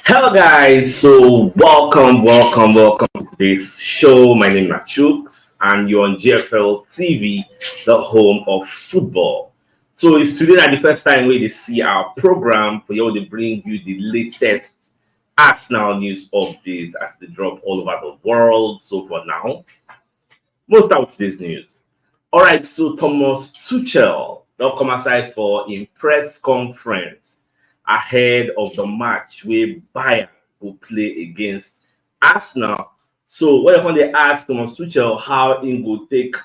Hello, guys. So, welcome to this show. My name is CHUKS, and you're on GFL TV, the home of football. So, if today is the first time we see our program, for you to bring you the latest Arsenal news updates as they drop all over the world. So, for now, most out today's news. All right, so Thomas Tuchel will come aside for in press conference ahead of the match where Bayern will play against Arsenal. So when they ask Thomas Tuchel how he will take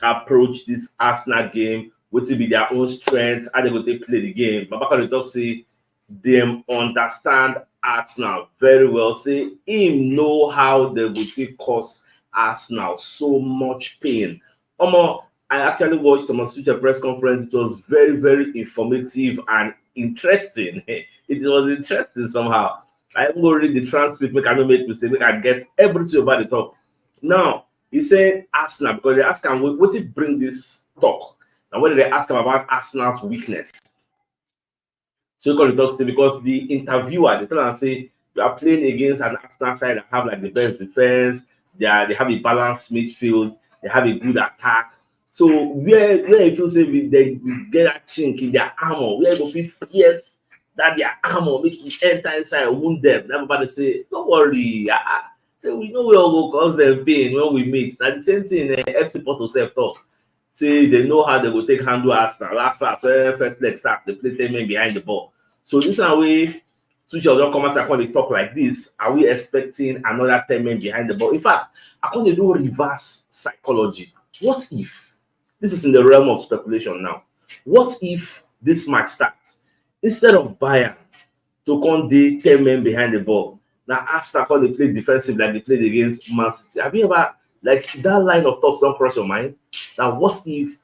approach this Arsenal game, what will be their own strength, how they will take play the game. Babaka the talk say them understand Arsenal very well. Say him know how they will take cause Arsenal so much pain. I actually watched Thomas Tuchel press conference. It was very, very informative and interesting. It was interesting somehow. I am going to read the transcript, make I don't make mistake, make I get everything about the talk. Now, he said Arsenal because they asked him, what did bring this talk? And when did they ask him about Arsenal's weakness? So he called the talk because the interviewer, they tell him, say, you are playing against an Arsenal side that have like the best defense, they have a balanced midfield, they have a good attack. So where if you say they get a chink in their armor, where go feel pierce that their armor make it enter inside and wound them. Everybody say, don't worry. Say we know we all go cause them pain when we meet. Now the same thing FC Porto self talk. Say they know how they will take handle Arsenal. Last part, when first leg starts, they play 10 men behind the ball. So this is a way Tuchel don't come out when they talk like this. Are we expecting another 10 men behind the ball? In fact, I want to do reverse psychology. What if? This is in the realm of speculation now. What if this match starts? Instead of Bayern to come the 10 men behind the ball, now Arsenal they play defensive like they played against Man City. Have you ever, like that line of thoughts don't cross your mind? Now what if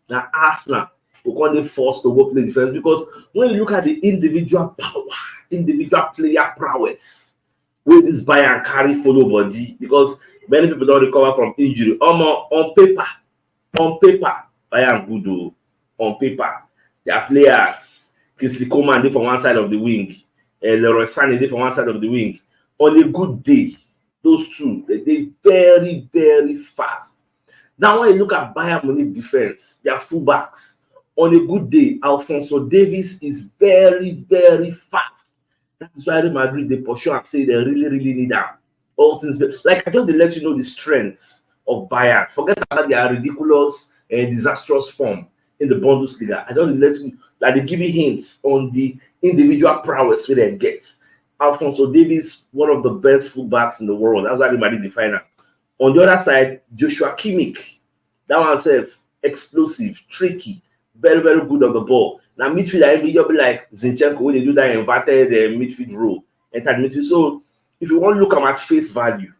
now Arsenal will come they forced to go play defense? Because when you look at the individual power, individual player prowess, where this Bayern carry follow body, because many people don't recover from injury. On paper, Bayern good though. On paper, their players, Kingsley Coman dey from one side of the wing, Leroy Sané dey from one side of the wing. On a good day, those two, they very, very fast. Now, when you look at Bayern Munich defense, their fullbacks, on a good day, Alphonso Davies is very, very fast. That is why Real Madrid, they pursue and say they really, really need them. All things, like I just let you know the strengths of Bayern. Forget about their ridiculous and disastrous form in the Bundesliga. I don't let you like they give you hints on the individual prowess where they get. Alphonso Davies, one of the best fullbacks in the world. That's why everybody define him. On the other side, Joshua Kimmich, that one self explosive, tricky, very, very good on the ball. Now midfield, you'll be like Zinchenko when they do that inverted midfield role, enter the midfield. So if you want to look at face value,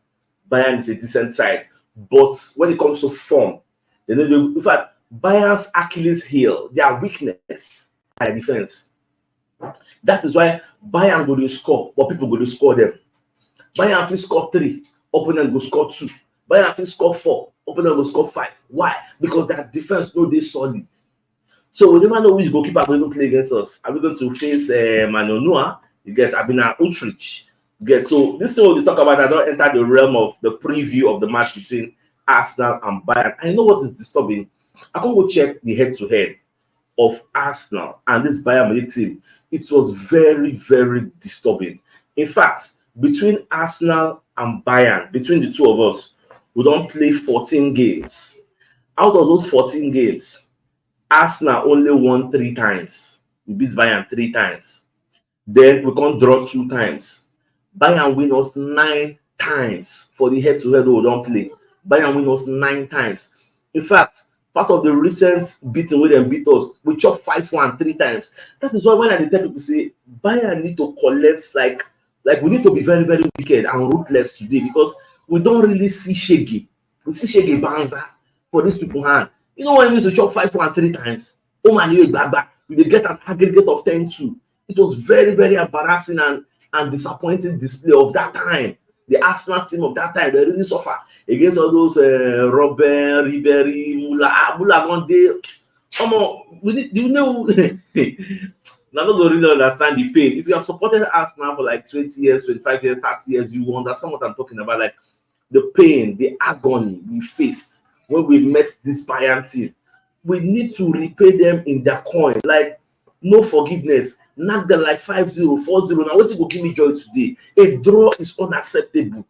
Bayern is a decent side. But when it comes to form, in fact, Bayern's Achilles heel, their weakness, their defense. That is why Bayern go to score, but people go to score them. Bayern will score 3, opponent go score 2. Bayern will score 4, opponent go score 5. Why? Because their defense no dey solid. So we never know which goalkeeper will play against us. Are we going to face Manuel Neuer? You get Abina Utrich. So this thing we talk about, I don't enter the realm of the preview of the match between Arsenal and Bayern. I know what is disturbing. I can go check the head-to-head of Arsenal and this Bayern Munich team. It was very, very disturbing. In fact, between Arsenal and Bayern, between the two of us, we don't play 14 games. Out of those 14 games, Arsenal only won 3 times. We beat Bayern 3 times. Then we can't draw 2 times. Bayern win us 9 times for the head-to-head we don't play. Bayern win us 9 times. In fact, part of the recent beating where they beat us, we chop 5-1 3 times. That is why when I tell people say Bayern need to collect like we need to be very, very wicked and ruthless today because we don't really see Shege. We see Shege Banza for these people hand. You know what it means to chop 5-1 3 times? Oh man, you back. They get an aggregate of 10-2. It was very, very embarrassing and disappointing display of that time. The Arsenal team of that time, they really suffer against all those Robben, Ribéry, Mula Gondé. You know, Now, not going to really understand the pain. If you have supported Arsenal for like 20 years, 25 years, 30 years, you will understand what I'm talking about. Like the pain, the agony we faced when we met this Bayern team. We need to repay them in their coin. Like, no forgiveness. Knock them like 5-0, 4-0. Now, what will give me joy today? A draw is unacceptable.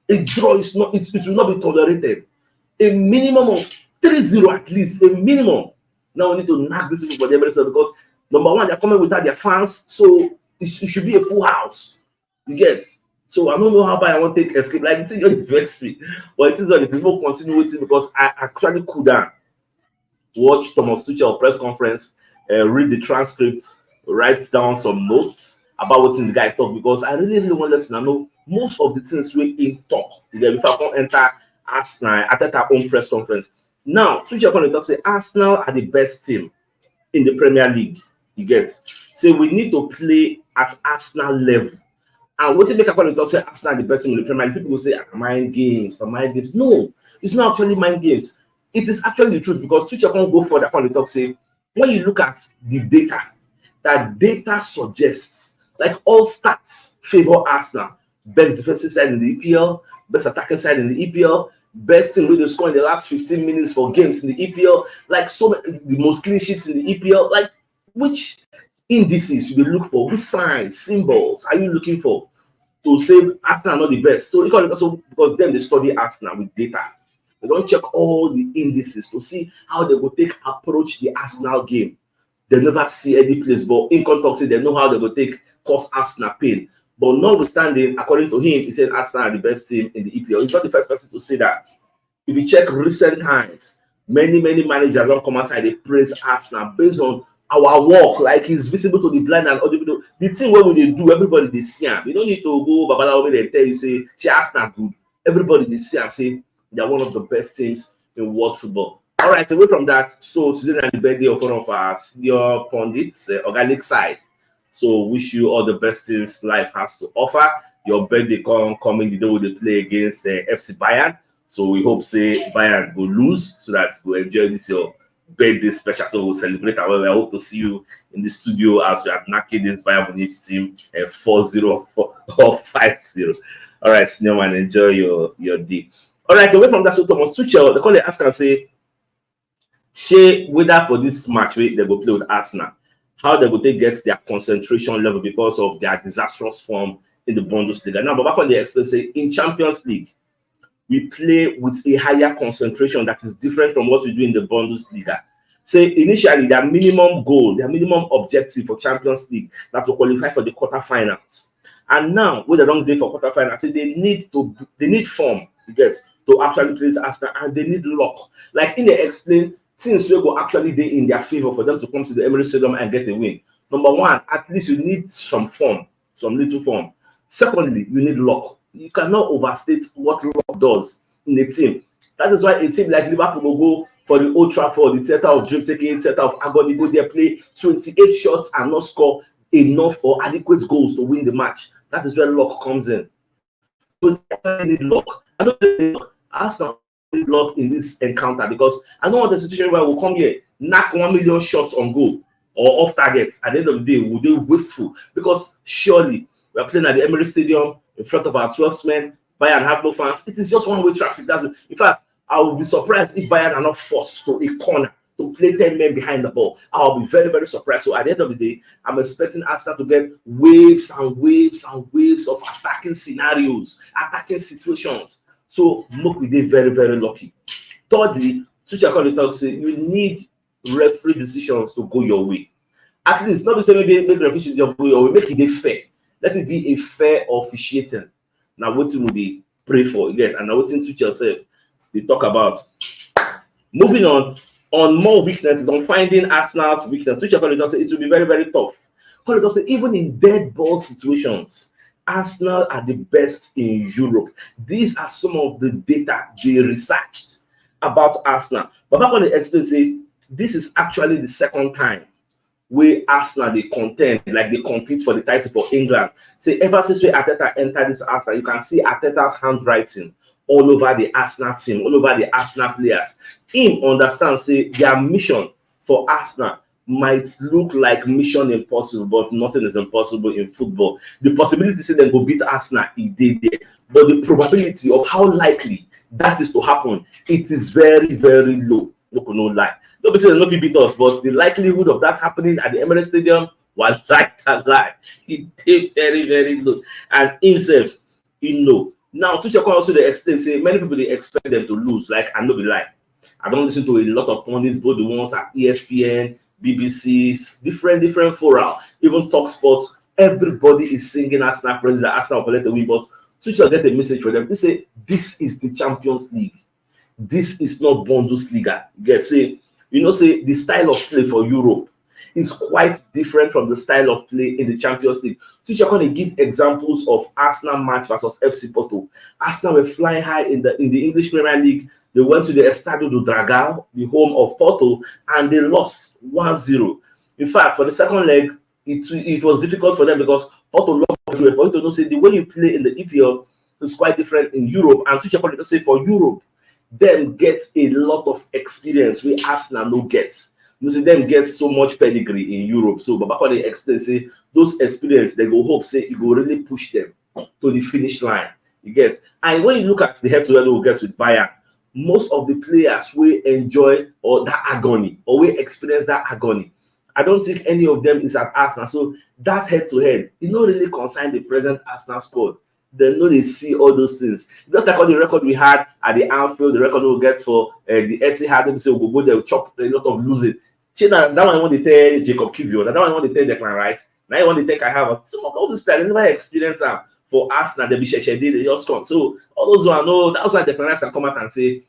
A draw is not, it will not be tolerated. A minimum of 3-0 at least, a minimum. Now we need to knock these people for the every because number one, they're coming without their fans, so it should be a full house. You get? So I don't know how I want to take escape. Like it's just vex me, but it is what it is. We'll continue waiting because I actually cool down. Watch Thomas Tuchel press conference, read the transcripts, write down some notes about what's in the guy talk because I really want to know most of the things we in talk. Before I can enter Arsenal at our own press conference. Now, Tuchel can talk say Arsenal are the best team in the Premier League. You get? So we need to play at Arsenal level. And what if they can talk say Arsenal are the best team in the Premier League? People will say mind games, mind games. No, it's not actually mind games. It is actually the truth because Tuchel can't go for that kind of talk say when you look at the data, that data suggests like all stats favor Arsenal. Best defensive side in the EPL, best attacking side in the EPL, best team with the score in the last 15 minutes for games in the EPL, like so many, the most clean sheets in the EPL. Like which indices you look for, which signs, symbols are you looking for to say Arsenal are not the best? So because then they study Arsenal with data. They don't check all the indices to see how they will take approach the Arsenal game. They never see any place, but in context, they know how they will take cause Arsenal pain. But notwithstanding, according to him, he said Arsenal are the best team in the EPL. He's not the first person to say that. If you check recent times, many managers don't come outside, they praise Arsenal based on our work, like it's visible to the blind and other people. The thing where they do, everybody they see him. You don't need to go Babala over there and tell you, say, she Arsenal good. Everybody they see him, say, they're one of the best teams in world football. All right, away from that, so today is the birthday of one of our senior pundits, organic side. So wish you all the best things life has to offer. Your birthday coming the day when they play against FC Bayern. So we hope say Bayern will lose so that we'll enjoy this your birthday special. So we'll celebrate. However, I hope to see you in the studio as we are knocking this Bayern Munich team 4-0 or 5-0. All right, senior man, enjoy your day. All right, away from that, so Thomas Tuchel, they call the ask and say, whether for this match they go play with Arsenal, how they will get their concentration level because of their disastrous form in the Bundesliga. Now, but back on the explain say in Champions League, we play with a higher concentration that is different from what we do in the Bundesliga. Say initially their minimum goal, their minimum objective for Champions League that to qualify for the quarterfinals. And now, with the long day for quarterfinals, say they need form to actually play Arsenal and they need luck. Like in the explain, things will go actually day in their favor for them to come to the Emirates Stadium and get a win. Number one, at least you need some form, some little form. Secondly, you need luck. You cannot overstate what luck does in a team. That is why a team like Liverpool will go for the Old Trafford, the theater of dreams, taking theater of agony, go there, play 28 shots and not score enough or adequate goals to win the match. That is where luck comes in. So they need luck. I don't think Arsenal need luck in this encounter because I don't want a situation where we'll come here, knock 1 million shots on goal or off targets. At the end of the day, we'll be wasteful because surely we are playing at the Emirates Stadium in front of our 12 men. Bayern have no fans. It is just one-way traffic. In fact, I will be surprised if Bayern are not forced to a corner to play 10 men behind the ball. I'll be very surprised. So at the end of the day, I'm expecting Arsenal to get waves and waves and waves of attacking scenarios, attacking situations. So look, we did very lucky. Thirdly, Tuchel talk say you need referee decisions to go your way. At least not the same way make referee decisions go your way, make it fair. Let it be a fair officiating. Now what will they pray for again? And now what Tuchel said they talk about. Moving on more weaknesses, on finding Arsenal's weakness. Tuchel say it will be very tough. Tuchel say even in dead ball situations, Arsenal are the best in Europe. These are some of the data they researched about Arsenal. But back on the explain say this is actually the second time where Arsenal they contend, like they compete for the title for England. Say ever since Arteta entered this Arsenal, you can see Arteta's handwriting all over the Arsenal team, all over the Arsenal players. Him understand say their mission for Arsenal might look like mission impossible, but nothing is impossible in football. The possibility say them go beat Arsenal, it did there, but the probability of how likely that is to happen, it is very, very low. No lie. Nobody say no beat us, but the likelihood of that happening at the Emirates Stadium was like that lie. It is very, very low. And himself, he know. Now, Tuchel also they explain, say many people they expect them to lose. Like, I know be lie. I don't listen to a lot of pundits, both the ones at ESPN, BBC, different fora, even Talk Sports. Everybody is singing Arsenal president, Arsenal collect the win, but Tuchel get a message for them. They say this is the Champions League. This is not Bundesliga. Get say, say the style of play for Europe is quite different from the style of play in the Champions League. Teacher going to give examples of Arsenal match versus FC Porto. Arsenal were flying high in the English Premier League. They went to the Estadio do Dragão, the home of Porto, and they lost 1-0. In fact, for the second leg, it was difficult for them because Porto lost everywhere. For you to know, say the way you play in the EPL is quite different in Europe. And Teacher going to say for Europe, them get a lot of experience where Arsenal no gets. You see them get so much pedigree in Europe. So Baba they explain say those experience they go hope say it will really push them to the finish line. You get, and when you look at the head-to-head we get with Bayern, most of the players will enjoy or that agony or will experience that agony. I don't think any of them is at Arsenal. So that head-to-head, it not really concern the present Arsenal squad. They know they see all those things. Just like all the record we had at the Anfield, the record we'll get for the Etihad, they say we'll go there, we'll chop a lot of losing. See, that one I want to tell Jacob Kivio, that one I want to tell Declan Rice, now I want to take I have some of all these players, never experience them for Arsenal, they be they just come. So all those who I know, that's why Declan Rice can come out and say,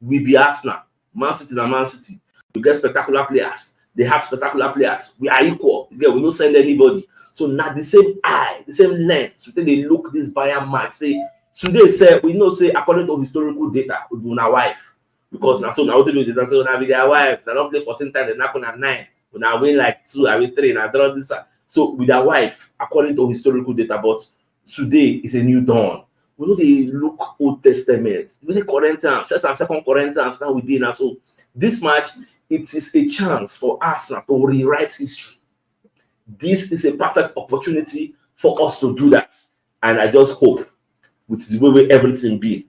we be Arsenal, Man City and Man City. We get spectacular players, they have spectacular players, we are equal, we don't send anybody. So not the same eye, the same lens, so they look this Bayern match, say, today say, we know say, according to historical data, we do not wife. Because now, so now what do they say? Now with their wife, they don't play 14 times, they knock on at 9. We now win like 2, I win 3, and I draw this. So with their wife, according to historical data, but today is a new dawn. We know they look Old Testament, really Corinthians, first and second Corinthians, now we did now. So this match, it is a chance for Arsenal to rewrite history. This is a perfect opportunity for us to do that. And I just hope with the way everything be.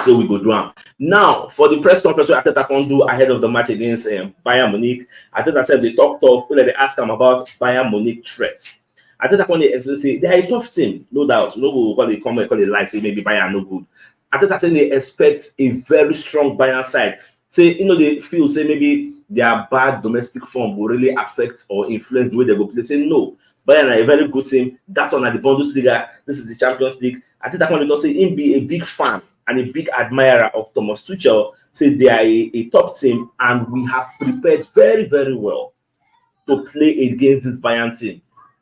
So we go do them. Now, for the press conference, I think I can do ahead of the match against Bayern Munich. I think I said they talked tough. They asked them about Bayern Munich threats. I think I can explain say they are a tough team, no doubt. No one will call it come and call it like say maybe Bayern no good. I think I said they expect a very strong Bayern side. Say they feel say maybe their bad domestic form will really affect or influence the way they go play. Say no, Bayern are a very good team. That's one at the Bundesliga. This is the Champions League. I think I can say him be a big fan and a big admirer of Thomas Tuchel, say they are a top team and we have prepared very, very well to play against this Bayern team.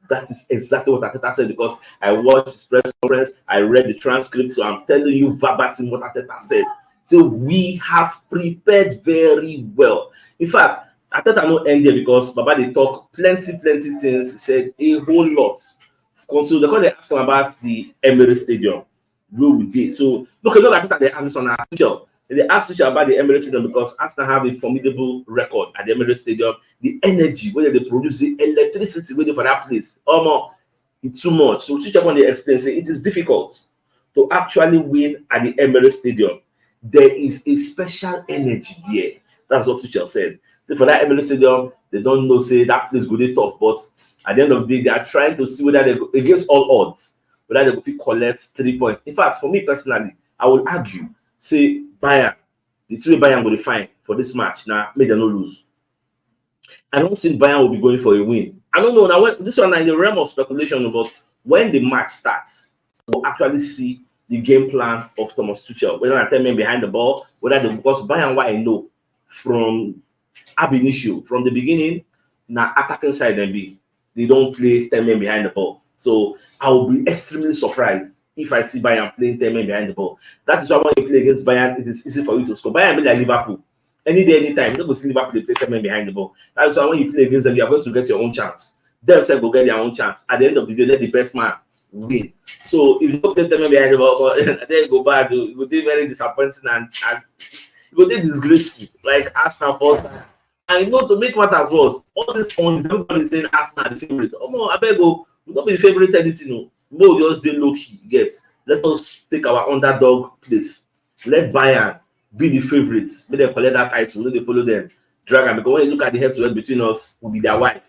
That is exactly what Arteta said because I watched his press conference, I read the transcript, so I'm telling you verbatim what Arteta said. So we have prepared very well. In fact, Arteta no end there because Baba they talk plenty things. He said a whole lot. So they're going to ask him about the Emirates Stadium. We did. So look at they asked this on Tuchel. They asked Tuchel about the Emirates Stadium because Arsenal have a formidable record at the Emirates Stadium. The energy where they produce the electricity waiting for that place. It's too much. So Tuchel when they explain, say it is difficult to actually win at the Emirates Stadium. There is a special energy there. That's what Tuchel said. So for that Emirates Stadium, they don't know say that place go tough, but at the end of the day, they are trying to see whether they go against all odds. Whether they could collect 3 points. In fact, for me personally, I will argue, say Bayern, the 3 Bayern will be fine for this match. Now, may they not lose. I don't think Bayern will be going for a win. I don't know. Now, this one is in the realm of speculation, but when the match starts, we'll actually see the game plan of Thomas Tuchel. Whether I 10 men behind the ball, because Bayern, what I know from ab initio, from the beginning, now attacking side and be. They don't play 10 men behind the ball. So I will be extremely surprised if I see Bayern playing 10 men behind the ball. That is why when you play against Bayern, it is easy for you to score. Bayern be like Liverpool. Any day, anytime. You don't go see Liverpool, they play 10 men behind the ball. That is why when you play against them, you are going to get your own chance. Them say go get their own chance. At the end of the day, let the best man win. So if you don't play 10 men behind the ball, then you go bad. It will be very disappointing and it will be disgraceful. Like Arsenal for I know to make matters worse, all these points, everybody is saying Arsenal are the favorites. Oh no, I beg you, we don't be the favorite anything. No, we'll just stay low key. Yes, let us take our underdog place. Let Bayern be the favorites. May they collect that title. Let they follow them. Dragon. Because when you look at the head-to-head between us, will be their wife.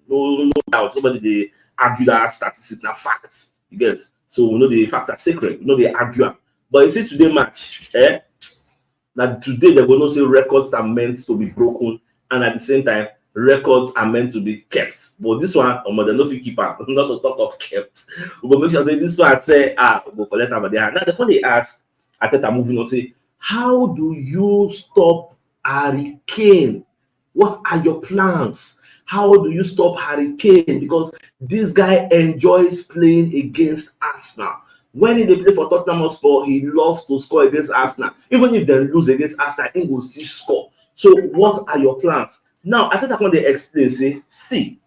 No doubt. Nobody they argue that statistics now facts. You get. So we know the facts are sacred. We know they argue. But you see today match, that today they're going to say records are meant to be broken, and at the same time, records are meant to be kept. But this one, they no fit keep am. Not to talk of kept. We go make sure say this one say, we go collect am by the hand. Now the one they ask, Ateta moving on say, how do you stop Harry Kane? What are your plans? How do you stop Harry Kane? Because this guy enjoys playing against Arsenal. When he play for Tottenham Hotspur, he loves to score against Arsenal. Even if they lose against Arsenal, he will still score. So what are your plans? Now, I think I want to explain, say, see,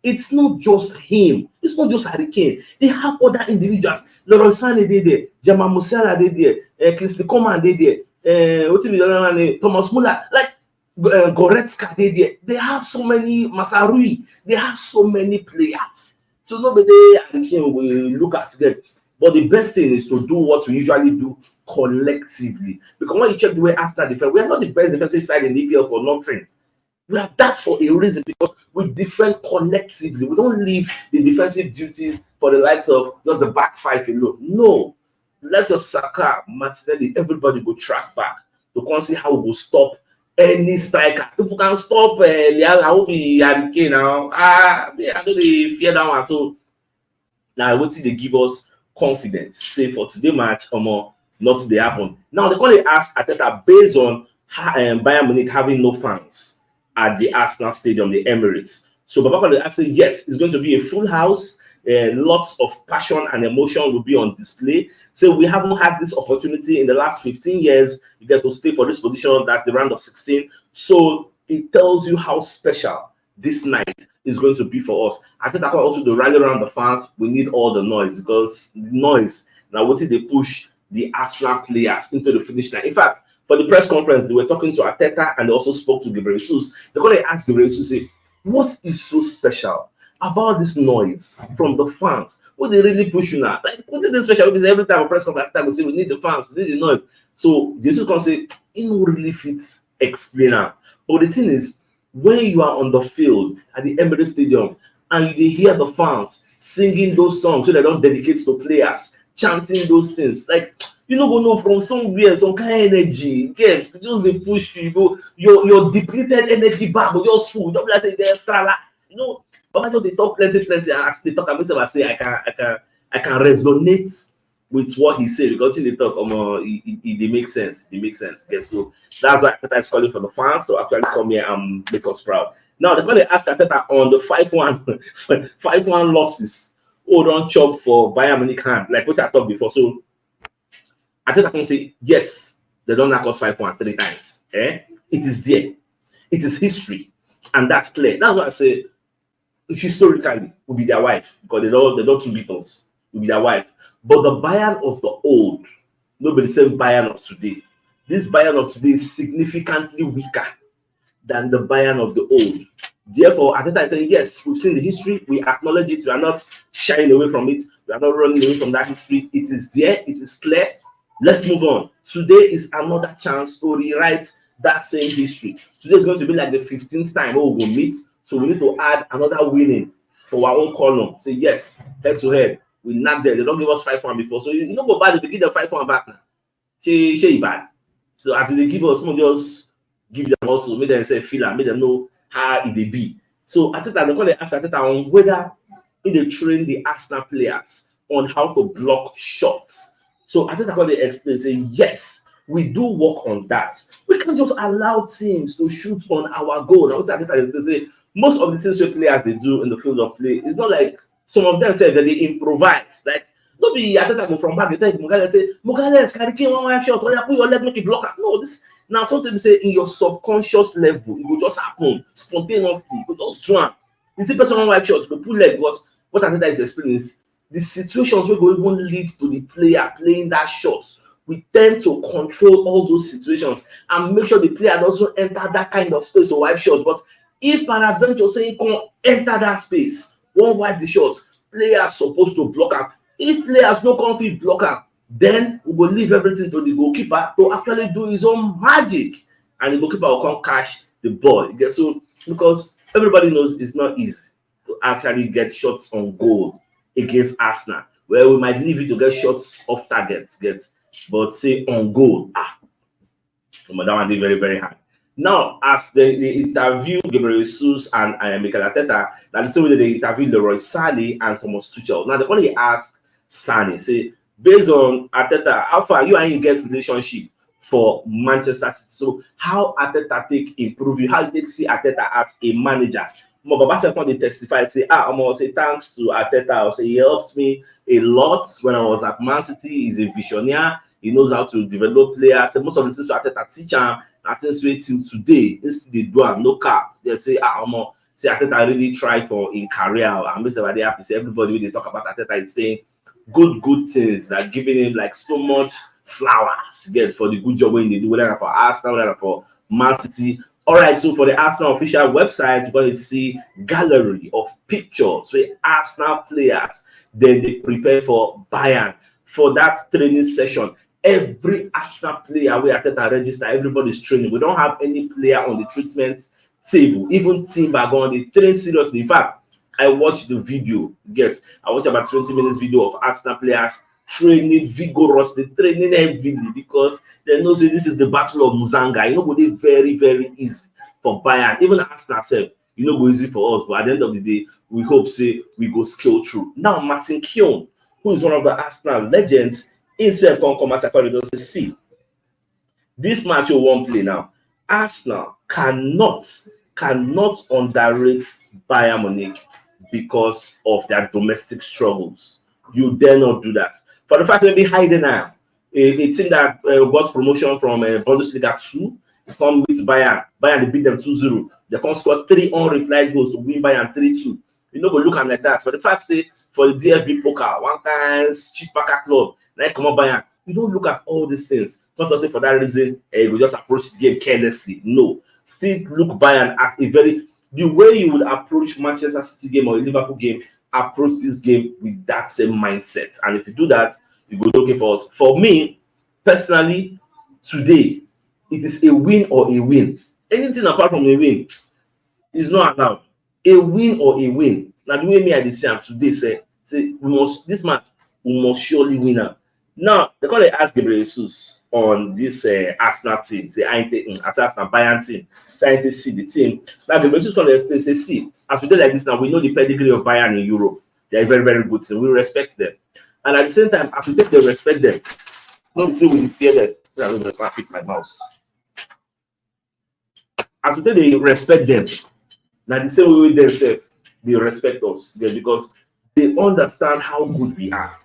it's not just him. It's not just Harry Kane. They have other individuals. Leroy Sané dey there. Jamal Musiala dey there. Kingsley Coman dey there. What's the other one? Thomas Muller. Like, Goretzka dey there. They have so many. Masarui. They have so many players. So nobody Harry Kane will look at them. But the best thing is to do what we usually do collectively. Because when you check the way Arsenal defend, we are not the best defensive side in the APR for nothing. We are that for a reason, because we defend collectively. We don't leave the defensive duties for the likes of just the back five alone. No. The likes of Saka, Martinelli, everybody go track back to come see how we will stop any striker. If we can stop Liang, I will be Harry Kane now. I don't fear that one. So now what they give us confidence. Say for today match, nothing they happen. Now they call it ask Ateta based on Bayern Munich having no fans at the Arsenal Stadium, the Emirates. So Babakole asked, yes, it's going to be a full house. Lots of passion and emotion will be on display. So we haven't had this opportunity in the last 15 years. You get to stay for this position. That's the round of 16. So it tells you how special this night is going to be for us. I think that also to rally around the fans, we need all the noise, because the noise now what if they push the Arsenal players into the finish line. In fact, for the press conference, they were talking to Arteta and they also spoke to Gabriel Jesus. They're going to ask Gabriel Jesus, say, what is so special about this noise from the fans? What they really push you now? Like, what is this special? Because every time a press conference, Arteta will say, we need the fans, we need the noise. So Jesus can say, it no really fits explainer. But the thing is, when you are on the field at the Emirates Stadium and you hear the fans singing those songs, so they don't dedicate to players, chanting those things, like, you know, go know from somewhere, some kind of energy, get just they push you, go your depleted energy back, but just full. Don't like say the extra, you know. But I just they talk plenty, and as they talk, I say I can resonate with what he said, because in the talk, it makes sense. It makes sense. Okay, so that's why Ateta is calling for the fans to actually come here and make us proud. Now they're going to ask Ateta on the 5-1 5-1 losses. Oh, don't chop for Bayern Munich hand, like what I talked before. So Ateta can say yes, they don't knock us 5-1 3 times. It is there. It is history, and that's clear. That's why I say historically will be their wife, because they don't two beat us. Will be their wife. But the Bayern of the old, nobody said Bayern of today. This Bayern of today is significantly weaker than the Bayern of the old. Therefore, Ateta is saying, yes, we've seen the history, we acknowledge it, we are not shying away from it, we are not running away from that history. It is there, it is clear. Let's move on. Today is another chance to rewrite that same history. Today is going to be like the 15th time we will meet, so we need to add another winning for our own column. Say, yes, head to head. We not there. They don't give us 5-1 before. So you know go bad, they give them 5-1 back now. She bad. So as they give us, we just give them also, make them say feel and make them know how it be. So I think that they're going to ask Ateta on whether they train the Arsenal players on how to block shots. So I think they're going to explain, say yes, we do work on that. We can't just allow teams to shoot on our goal. Now what Ateta is going to say, most of the things we players they do in the field of play, it's not like some of them said that they improvise. Like, don't be Ateta go from back. They tell Mogales say, Mogales, carry Kane one shot. Oh, yeah, put your leg, make it block. No, this now something say in your subconscious level, it will just happen spontaneously. It will just drown. You see, person one shot, you pull leg, because what Ateta is explaining is the situations will go even lead to the player playing that shot we tend to control all those situations and make sure the player doesn't enter that kind of space to wipe shots. But if peradventure say he can't enter that space, won't wipe the shots, players supposed to block am. If players no come fit block am, then we go leave everything to the goalkeeper to actually do his own magic, and the goalkeeper will come catch the ball. So because everybody knows it's not easy to actually get shots on goal against Arsenal, where we might leave it to get shots off targets, but say on goal, that one is very, very hard. Now, as they interview Gabriel Jesus and Mikel Arteta, that the same way they interview Leroy Sané and Thomas Tuchel. Now, they only ask Sané, say, based on Arteta, how far you and you get relationship for Manchester City? So, how Arteta take improve you? How you take see Arteta as a manager? Baba Sekon they testify, say, I'm gonna say thanks to Arteta. I'll say he helped me a lot when I was at Man City. He's a visionary. He knows how to develop players. So most of the things Arteta teach him, I think till today, instead they do no cap. They say, say Arteta really try for in career. I'm just very happy. Say everybody when they talk about Arteta is saying good things, that giving him like so much flowers for the good job when they do, whether for Arsenal, whether for Man City. All right, so for the Arsenal official website, you're going to see gallery of pictures where Arsenal players then they prepare for Bayern for that training session. Every Arsenal player we Arteta register, everybody's training. We don't have any player on the treatment table. Even Timber going, they train seriously. In fact, I watched the video. I watched about 20 minutes video of Arsenal players training vigorously, training heavily, because they know say this is the battle of Muzanga. You know, go dey very, very easy for Bayern. Even Arsenal self, you know, go easy for us. But at the end of the day, we hope say we go scale through. Now, Martin Keown, who is one of the Arsenal legends, himself come as a corridor to see this match you won't play now. Arsenal cannot underrate Bayern Munich because of their domestic struggles. You dare not do that. For the fact that maybe Heidenheim, a team that got promotion from Bundesliga 2, come with Bayern. Bayern, they beat them 2-0. They can score 3 unreplied goals to win Bayern 3-2. You know, go look at like that. But the fact say for the DFB poker, one kind cheap packer club, like come on Bayern, you don't look at all these things. Not to say for that reason, you just approach the game carelessly. No. Still look Bayern as the way you would approach Manchester City game or a Liverpool game, approach this game with that same mindset. And if you do that, you go looking for us. For me, personally, today, it is a win or a win. Anything apart from a win is not allowed. A win or a win. Now, the way me I did say today, say this match, we must surely win now. Now, they're going to ask Gabriel Jesus on this Arsenal team. Say, Arsenal Bayern team. So I see the team. Now, Gabriel Jesus going to explain, say, see, as we do like this now, we know the pedigree of Bayern in Europe. They are very, very good team. We respect them. And at the same time, as we take them, respect them, don't say we fear them. I'm going to fit my mouse. As we take they respect them, now the same way themselves, they respect us. Because they understand how good we are.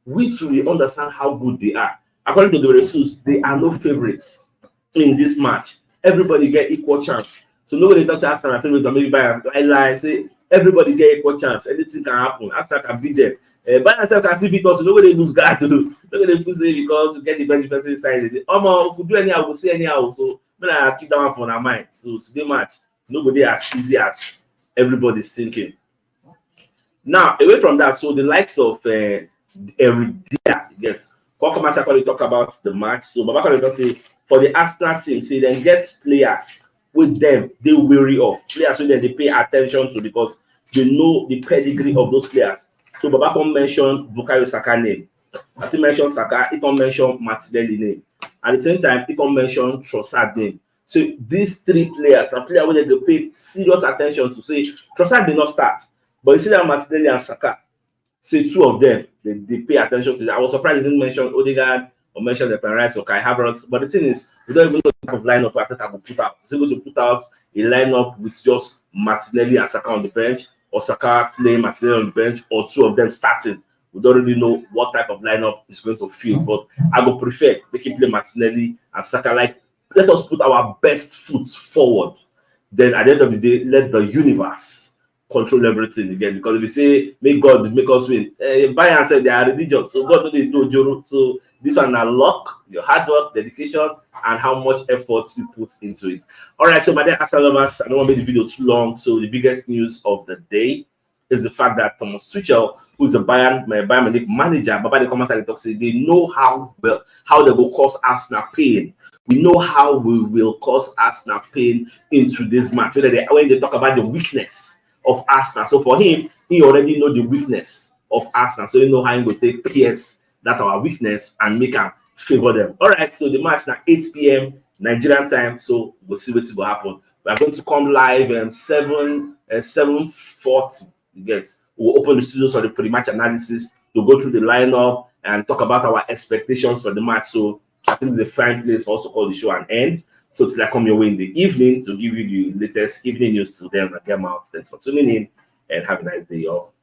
We too, we understand how good they are. According to the results, they are no favorites in this match. Everybody get equal chance. So nobody talks to Arsenal favorites or maybe Bayern. I lie, say everybody get equal chance. Anything can happen. Arsenal can beat them. Bayern can still beat us. So nobody lose guard to do. Nobody feel say because we get the best defensive side. If we do anyhow, we'll see anyhow. So I keep that one for our mind. So today match, nobody as easy as everybody's thinking. Now, away from that, so the likes of Eridia, yes, Kokomasakoli talk about the match. So Babakoli don't say for the Arsenal team, see then get players with them they weary of players with them they pay attention to because they know the pedigree of those players. So Babakon mentioned Bukayo Saka name. As he mentioned Saka, he can mention Martinelli name. At the same time, he can mention Trossard name. So these 3 players are players where they pay serious attention to. Say Trossard did not start, but you see that Martinelli and Saka. So 2 of them, they pay attention to that. I was surprised they didn't mention Odegaard or mention the Rice or Kai Havertz. But the thing is, we don't even know the type of lineup Arteta will put out. So going to put out a lineup with just Martinelli and Saka on the bench, or Saka playing Martinelli on the bench, or 2 of them starting. We don't really know what type of lineup is going to field. But I would prefer making play Martinelli and Saka. Like, let us put our best foot forward. Then at the end of the day, let the universe control everything again. Because if you say make God make us win, Bayern said they are religious, so God don't know Joro. So this one are luck, your hard work, dedication, and how much effort you put into it. All right, so my dear Arsenal lovers, I don't want to make the video too long. So the biggest news of the day is the fact that Thomas Tuchel, who's the Bayern Munich manager, but by the comments I talk, say they know how they will cause Arsenal pain. We know how we will cause Arsenal pain into this match. When they talk about the weakness of Arsenal, so for him, he already know the weakness of Arsenal, so he know how he will take PS that our weakness and make them favor them. All right, so the match now 8 p.m. Nigerian time, so we'll see what will happen. We are going to come live 7:40. You get, we'll open the studios for the pre-match analysis. We'll go through the lineup and talk about our expectations for the match. So I think it's a fine place for us to call the show an end. So till I come your way in the evening to give you the latest evening news till then. Again, out. Thanks for tuning in and have a nice day, y'all.